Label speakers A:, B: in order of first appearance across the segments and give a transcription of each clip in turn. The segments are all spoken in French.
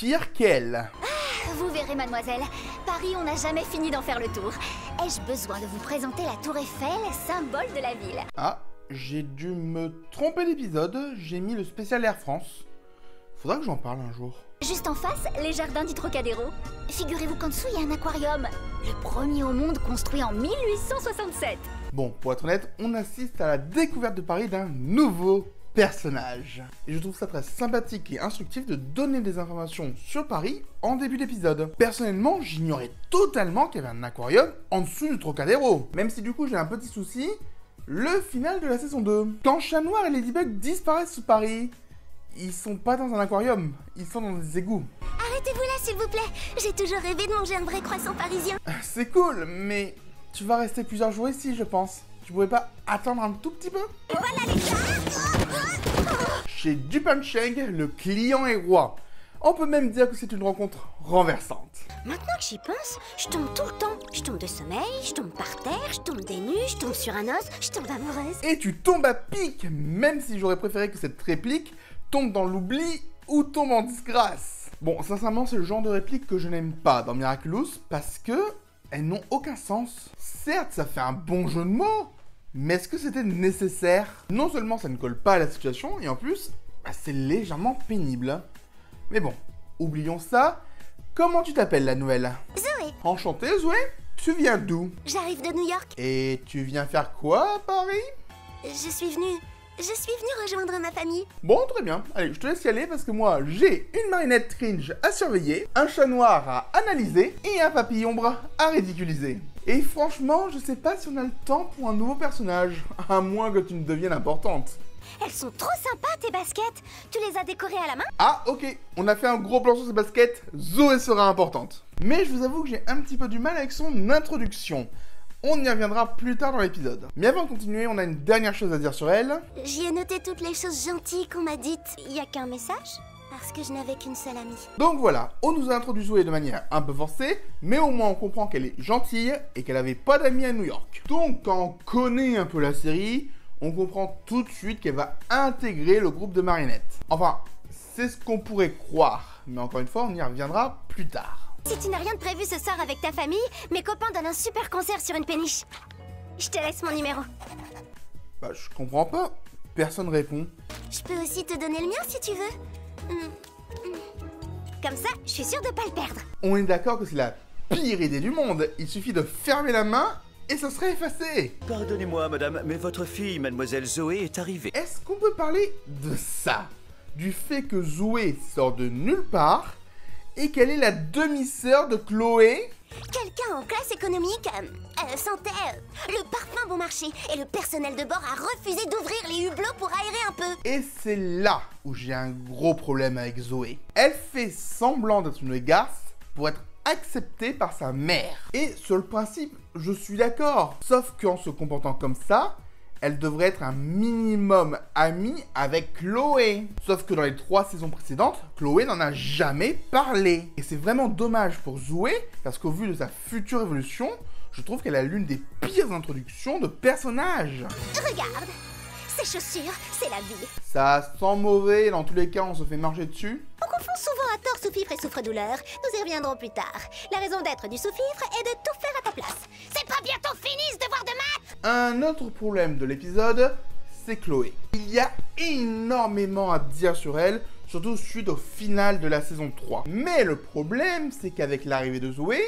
A: pire qu'elle.
B: Vous verrez, mademoiselle. Paris, on n'a jamais fini d'en faire le tour. Ai-je besoin de vous présenter la Tour Eiffel, symbole de la ville?
A: Ah, j'ai dû me tromper d'épisode, j'ai mis le spécial Air France. Faudra que j'en parle un jour.
B: Juste en face, les jardins du Trocadéro. Figurez-vous qu'en dessous, il y a un aquarium. Le premier au monde construit en 1867.
A: Bon, pour être honnête, on assiste à la découverte de Paris d'un nouveau personnage. Et je trouve ça très sympathique et instructif de donner des informations sur Paris en début d'épisode. Personnellement, j'ignorais totalement qu'il y avait un aquarium en dessous du Trocadéro. Même si du coup j'ai un petit souci, le final de la saison 2. Quand Chat Noir et Ladybug disparaissent sous Paris, ils sont pas dans un aquarium, ils sont dans des égouts.
B: Arrêtez-vous là, s'il vous plaît. J'ai toujours rêvé de manger un vrai croissant parisien.
A: C'est cool, mais tu vas rester plusieurs jours ici, je pense. Tu pourrais pas attendre un tout petit peu?
B: Voilà les gars.
A: Chez Dupancheng, le client est roi. On peut même dire que c'est une rencontre renversante.
B: Maintenant que j'y pense, je tombe tout le temps. Je tombe de sommeil, je tombe par terre, je tombe des nues, je tombe sur un os, je tombe amoureuse.
A: Et tu tombes à pic, même si j'aurais préféré que cette réplique tombe dans l'oubli ou tombe en disgrâce. Bon, sincèrement, c'est le genre de réplique que je n'aime pas dans Miraculous parce que elles n'ont aucun sens. Certes, ça fait un bon jeu de mots, mais est-ce que c'était nécessaire? Non seulement ça ne colle pas à la situation, et en plus, c'est légèrement pénible. Mais bon, oublions ça. Comment tu t'appelles, la nouvelle?
B: Zoé.
A: Enchantée, Zoé. Tu viens d'où?
B: J'arrive de New York.
A: Et tu viens faire quoi à Paris?
B: Je suis venue rejoindre ma famille.
A: Bon, très bien. Allez, je te laisse y aller parce que moi, j'ai une marionnette cringe à surveiller, un chat noir à analyser et un papillon bras à ridiculiser. Et franchement, je sais pas si on a le temps pour un nouveau personnage, à moins que tu ne deviennes importante.
B: Elles sont trop sympas, tes baskets. Tu les as décorées à la main?
A: Ah, ok, on a fait un gros plan sur ces baskets, Zoé sera importante. Mais je vous avoue que j'ai un petit peu du mal avec son introduction. On y reviendra plus tard dans l'épisode. Mais avant de continuer, on a une dernière chose à dire sur elle.
B: J'y ai noté toutes les choses gentilles qu'on m'a dites. Y a qu'un message? Parce que je n'avais qu'une seule amie.
A: Donc voilà, on nous a introduit Zoé de manière un peu forcée, mais au moins on comprend qu'elle est gentille et qu'elle avait pas d'amis à New York. Donc quand on connaît un peu la série, on comprend tout de suite qu'elle va intégrer le groupe de marionnettes. Enfin, c'est ce qu'on pourrait croire, mais encore une fois, on y reviendra plus tard.
B: Si tu n'as rien de prévu ce soir avec ta famille, mes copains donnent un super concert sur une péniche. Je te laisse mon numéro.
A: Bah, je comprends pas. Personne répond.
B: Je peux aussi te donner le mien si tu veux. Comme ça, je suis sûre de pas le perdre.
A: On est d'accord que c'est la pire idée du monde. Il suffit de fermer la main et ça serait effacé.
C: Pardonnez-moi, madame, mais votre fille, mademoiselle Zoé, est arrivée.
A: Est-ce qu'on peut parler de ça? Du fait que Zoé sort de nulle part et qu'elle est la demi-sœur de Chloé?
B: Quelqu'un en classe économique sentait le parfum bon marché et le personnel de bord a refusé d'ouvrir les hublots pour aérer un peu.
A: Et c'est là où j'ai un gros problème avec Zoé. Elle fait semblant d'être une garce pour être acceptée par sa mère. Et sur le principe, je suis d'accord. Sauf qu'en se comportant comme ça, elle devrait être un minimum amie avec Chloé. Sauf que dans les 3 saisons précédentes, Chloé n'en a jamais parlé. Et c'est vraiment dommage pour Zoé, parce qu'au vu de sa future évolution, je trouve qu'elle a l'une des pires introductions de personnages.
B: Regarde, ces chaussures, c'est la vie.
A: Ça sent mauvais, dans tous les cas on se fait marcher dessus.
B: On confond souvent à tort sous-fifre et souffre-douleur. Nous y reviendrons plus tard. La raison d'être du sous-fifre est de tout faire à ta place. C'est pas bientôt fini ce devoir de maths?
A: Un autre problème de l'épisode, c'est Chloé. Il y a énormément à dire sur elle, surtout suite au final de la saison 3. Mais le problème, c'est qu'avec l'arrivée de Zoé,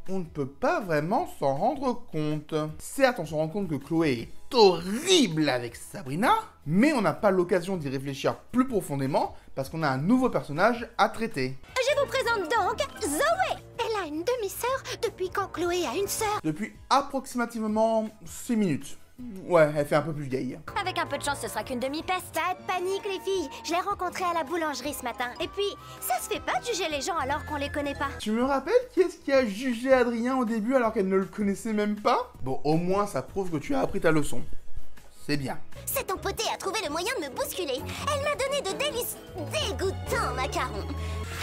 A: on ne peut pas vraiment s'en rendre compte. Certes, on se rend compte que Chloé est horrible avec Sabrina, mais on n'a pas l'occasion d'y réfléchir plus profondément parce qu'on a un nouveau personnage à traiter.
B: Je vous présente donc Zoé. Elle a une demi-sœur depuis quand Chloé a une sœur.
A: Depuis approximativement 6 minutes. Ouais, elle fait un peu plus vieille.
B: Avec un peu de chance, ce sera qu'une demi-peste. Pas de panique, les filles. Je l'ai rencontrée à la boulangerie ce matin. Et puis, ça se fait pas de juger les gens alors qu'on les connaît pas.
A: Tu me rappelles qui est-ce qui a jugé Adrien au début alors qu'elle ne le connaissait même pas? Bon, au moins ça prouve que tu as appris ta leçon. C'est bien.
B: Cette empotée a trouvé le moyen de me bousculer. Elle m'a donné de dégoûtants macarons.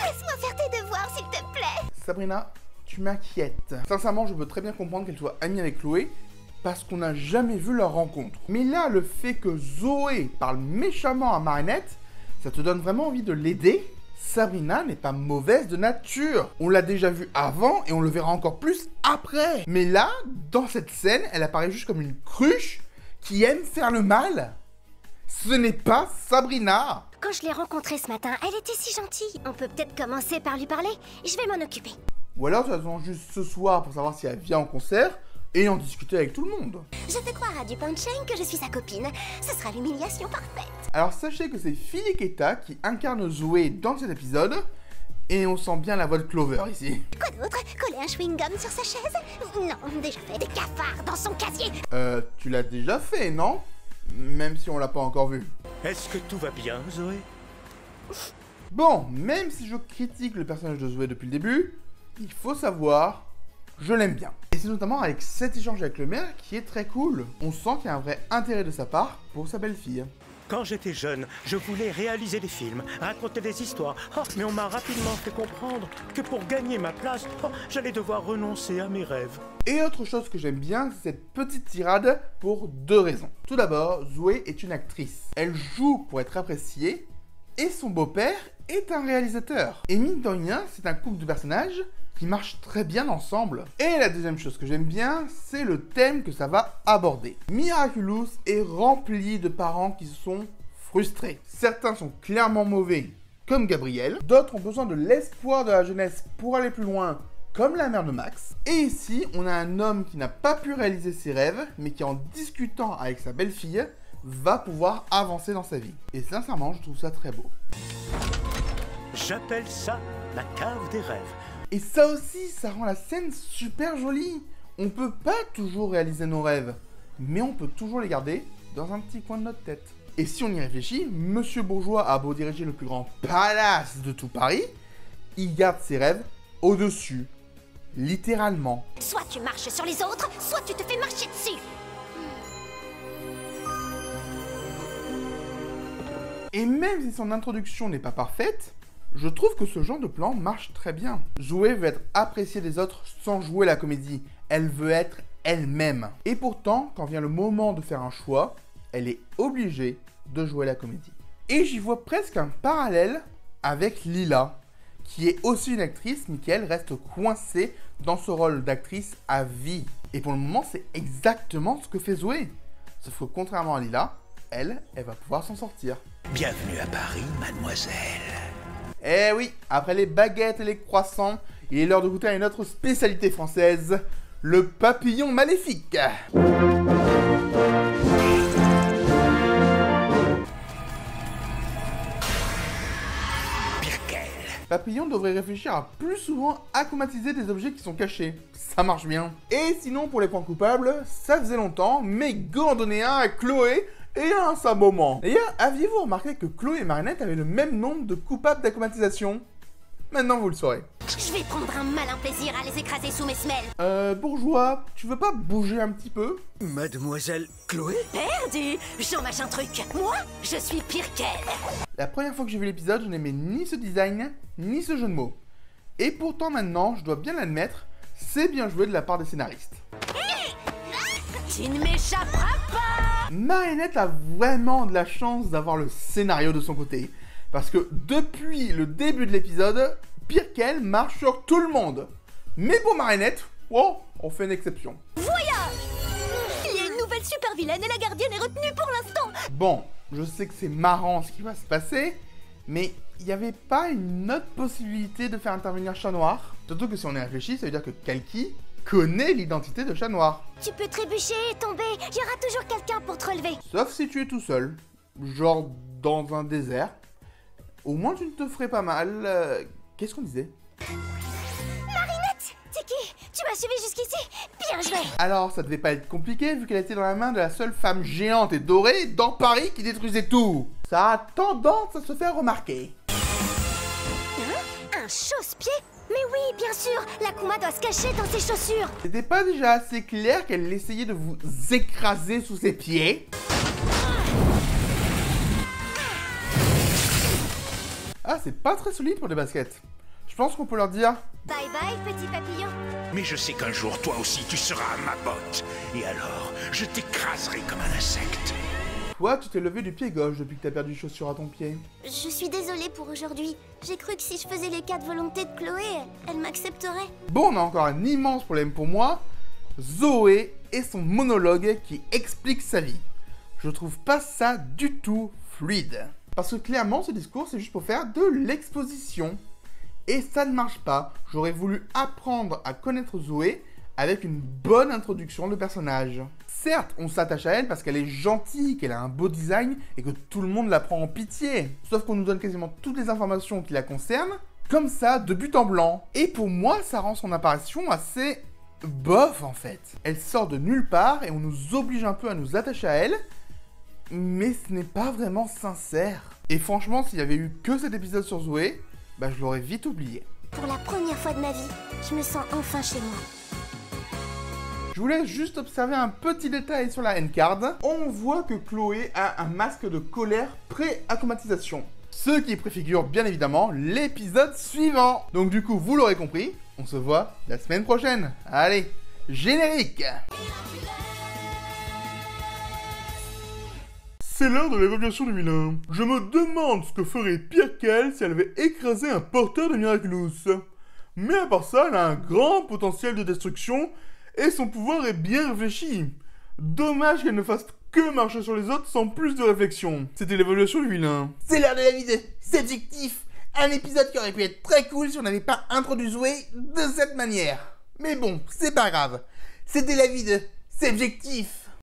B: Laisse-moi faire tes devoirs, s'il te plaît.
A: Sabrina, tu m'inquiètes. Sincèrement, je peux très bien comprendre qu'elle soit amie avec Chloé, parce qu'on n'a jamais vu leur rencontre. Mais là, le fait que Zoé parle méchamment à Marinette, ça te donne vraiment envie de l'aider? Sabrina n'est pas mauvaise de nature. On l'a déjà vu avant et on le verra encore plus après. Mais là, dans cette scène, elle apparaît juste comme une cruche qui aime faire le mal. Ce n'est pas Sabrina.
B: Quand je l'ai rencontrée ce matin, elle était si gentille. On peut peut-être commencer par lui parler. Je vais m'en occuper.
A: Ou alors tu attends juste ce soir pour savoir si elle vient en concert et en discuter avec tout le monde.
B: Je fais croire à Dupanchain que je suis sa copine. Ce sera l'humiliation parfaite.
A: Alors sachez que c'est Philly Keta qui incarne Zoé dans cet épisode. Et on sent bien la voix de Clover ici.
B: Quoi d'autre? Coller un chewing-gum sur sa chaise? Non, déjà fait. Des cafards dans son casier.
A: Tu l'as déjà fait, non? Même si on l'a pas encore vu.
C: Est-ce que tout va bien, Zoé?
A: Bon, même si je critique le personnage de Zoé depuis le début, il faut savoir, je l'aime bien. Et c'est notamment avec cet échange avec le maire qui est très cool. On sent qu'il y a un vrai intérêt de sa part pour sa belle-fille.
C: Quand j'étais jeune, je voulais réaliser des films, raconter des histoires. Oh, mais on m'a rapidement fait comprendre que pour gagner ma place, j'allais devoir renoncer à mes rêves.
A: Et autre chose que j'aime bien, c'est cette petite tirade pour deux raisons. Tout d'abord, Zoé est une actrice. Elle joue pour être appréciée et son beau-père est un réalisateur. Et mine de rien, c'est un couple de personnages qui marchent très bien ensemble. Et la deuxième chose que j'aime bien, c'est le thème que ça va aborder. Miraculous est rempli de parents qui sont frustrés. Certains sont clairement mauvais, comme Gabriel. D'autres ont besoin de l'espoir de la jeunesse pour aller plus loin, comme la mère de Max. Et ici, on a un homme qui n'a pas pu réaliser ses rêves, mais qui en discutant avec sa belle-fille, va pouvoir avancer dans sa vie. Et sincèrement, je trouve ça très beau.
C: J'appelle ça la cave des rêves.
A: Et ça aussi, ça rend la scène super jolie. On peut pas toujours réaliser nos rêves, mais on peut toujours les garder dans un petit coin de notre tête. Et si on y réfléchit, Monsieur Bourgeois a beau diriger le plus grand palace de tout Paris, il garde ses rêves au-dessus, littéralement.
B: Soit tu marches sur les autres, soit tu te fais marcher dessus.
A: Et même si son introduction n'est pas parfaite, je trouve que ce genre de plan marche très bien. Zoé veut être appréciée des autres sans jouer la comédie. Elle veut être elle-même. Et pourtant, quand vient le moment de faire un choix, elle est obligée de jouer la comédie. Et j'y vois presque un parallèle avec Lila, qui est aussi une actrice, mais qui elle reste coincée dans ce rôle d'actrice à vie. Et pour le moment, c'est exactement ce que fait Zoé. Sauf que contrairement à Lila, elle va pouvoir s'en sortir.
D: Bienvenue à Paris, mademoiselle.
A: Eh oui, après les baguettes et les croissants, il est l'heure de goûter à une autre spécialité française, le papillon maléfique. Papillon devrait réfléchir à plus souvent acclimatiser des objets qui sont cachés. Ça marche bien. Et sinon, pour les points coupables, ça faisait longtemps, mais go en donner un à Chloé et un à sa maman. D'ailleurs, aviez-vous remarqué que Chloé et Marinette avaient le même nombre de coupables d'acclimatisation? Maintenant, vous le saurez.
B: Je vais prendre un malin plaisir à les écraser sous mes semelles.
A: Bourgeois, tu veux pas bouger un petit peu?
C: Mademoiselle Chloé?
B: Perdu. J'en mâche un truc. Moi, je suis pire qu'elle.
A: La première fois que j'ai vu l'épisode, je n'aimais ni ce design, ni ce jeu de mots. Et pourtant maintenant, je dois bien l'admettre, c'est bien joué de la part des scénaristes.
B: Tu ne m'échapperas pas.
A: Marinette a vraiment de la chance d'avoir le scénario de son côté. Parce que depuis le début de l'épisode, pire qu'elle marche sur tout le monde. Mais pour Marinette, oh, on fait une exception.
B: Voyage. Il y a une nouvelle super vilaine et la gardienne est retenue pour l'instant.
A: Bon, je sais que c'est marrant ce qui va se passer, mais il n'y avait pas une autre possibilité de faire intervenir Chat Noir? Surtout que si on y réfléchit, ça veut dire que Kalki connaît l'identité de Chat Noir.
B: Tu peux trébucher et tomber, il y aura toujours quelqu'un pour te relever.
A: Sauf si tu es tout seul, genre dans un désert. Au moins tu ne te ferais pas mal. Qu'est-ce qu'on disait?
B: Marinette, Tiki, tu m'as suivi jusqu'ici. Bien joué.
A: Alors ça devait pas être compliqué vu qu'elle était dans la main de la seule femme géante et dorée dans Paris qui détruisait tout. Ça a tendance à se faire remarquer.
B: Hein? Un chausse-pied? Mais oui, bien sûr, la Kuma doit se cacher dans ses chaussures.
A: C'était pas déjà assez clair qu'elle essayait de vous écraser sous ses pieds? Ah, c'est pas très solide pour des baskets. Je pense qu'on peut leur dire...
B: Bye bye, petit papillon.
D: Mais je sais qu'un jour, toi aussi, tu seras à ma botte. Et alors, je t'écraserai comme un insecte.
A: Toi, tu t'es levé du pied gauche depuis que t'as perdu chaussure à ton pied.
B: Je suis désolée pour aujourd'hui. J'ai cru que si je faisais les 4 volontés de Chloé, elle m'accepterait.
A: Bon, on a encore un immense problème pour moi. Zoé et son monologue qui explique sa vie. Je trouve pas ça du tout fluide. Parce que clairement, ce discours, c'est juste pour faire de l'exposition. Et ça ne marche pas. J'aurais voulu apprendre à connaître Zoé avec une bonne introduction de personnage. Certes, on s'attache à elle parce qu'elle est gentille, qu'elle a un beau design et que tout le monde la prend en pitié. Sauf qu'on nous donne quasiment toutes les informations qui la concernent, comme ça, de but en blanc. Et pour moi, ça rend son apparition assez bof en fait. Elle sort de nulle part et on nous oblige un peu à nous attacher à elle, mais ce n'est pas vraiment sincère. Et franchement, s'il y avait eu que cet épisode sur Zoé, bah je l'aurais vite oublié.
B: Pour la première fois de ma vie, je me sens enfin chez moi.
A: Je voulais juste observer un petit détail sur la N-card. On voit que Chloé a un masque de colère pré-automatisation. Ce qui préfigure bien évidemment l'épisode suivant. Donc du coup, vous l'aurez compris, on se voit la semaine prochaine. Allez, générique! C'est l'heure de l'évaluation du vilain. Je me demande ce que ferait Pierre qu'elle si elle avait écrasé un porteur de Miraculous. Mais à part ça, elle a un grand potentiel de destruction et son pouvoir est bien réfléchi. Dommage qu'elle ne fasse que marcher sur les autres sans plus de réflexion. C'était l'évaluation du vilain. C'est l'heure de la vidéo, c'est objectif. Un épisode qui aurait pu être très cool si on n'avait pas introduit Zoé de cette manière. Mais bon, c'est pas grave. C'était la vidéo, c'est objectif.